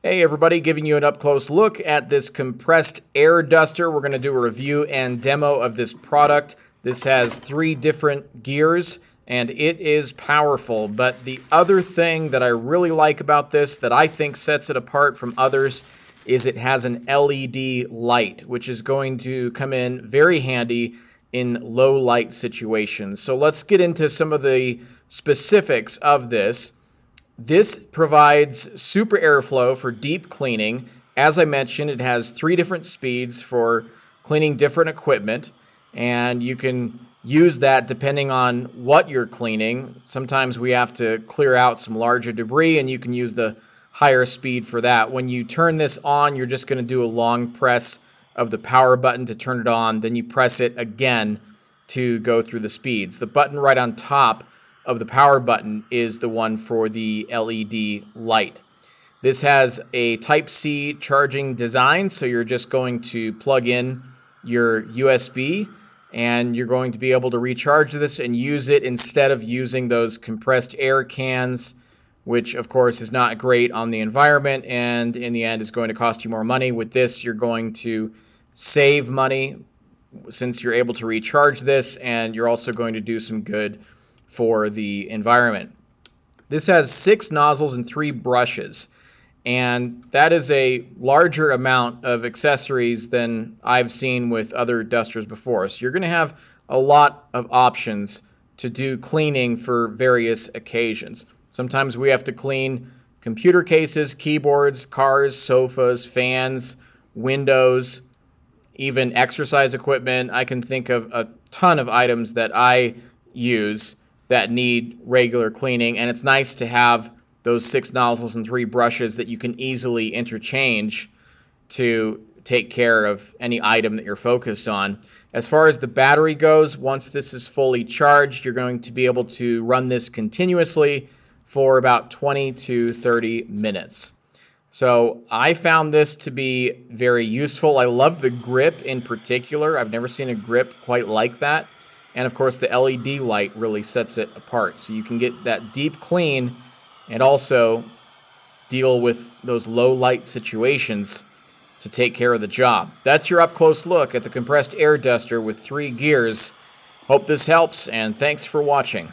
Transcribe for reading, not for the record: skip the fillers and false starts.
Hey everybody, giving you an up-close look at this compressed air duster. We're going to do a review and demo of this product. This has 3 different gears and it is powerful, but the other thing that I really like about this that I think sets it apart from others is it has an LED light, which is going to come in very handy in low light situations. So let's get into some of the specifics of this. This provides super airflow for deep cleaning. As I mentioned, it has 3 different speeds for cleaning different equipment, and you can use that depending on what you're cleaning. Sometimes we have to clear out some larger debris, and you can use the higher speed for that. When you turn this on, you're just going to do a long press of the power button to turn it on, then you press it again to go through the speeds. The button right on top of the power button is the one for the LED light. This has a Type-C charging design, so you're just going to plug in your USB and you're going to be able to recharge this and use it instead of using those compressed air cans, which of course is not great on the environment and in the end is going to cost you more money. With this, you're going to save money since you're able to recharge this, and you're also going to do some good for the environment. This has 6 nozzles and 3 brushes, and that is a larger amount of accessories than I've seen with other dusters before. So you're going to have a lot of options to do cleaning for various occasions. Sometimes we have to clean computer cases, keyboards, cars, sofas, fans, windows, even exercise equipment. I can think of a ton of items that I use that need regular cleaning, and it's nice to have those 6 nozzles and 3 brushes that you can easily interchange to take care of any item that you're focused on. As far as the battery goes, once this is fully charged, you're going to be able to run this continuously for about 20 to 30 minutes. So I found this to be very useful. I love the grip in particular. I've never seen a grip quite like that. And of course, the LED light really sets it apart. So you can get that deep clean and also deal with those low light situations to take care of the job. That's your up-close look at the compressed air duster with 3 gears. Hope this helps, and thanks for watching.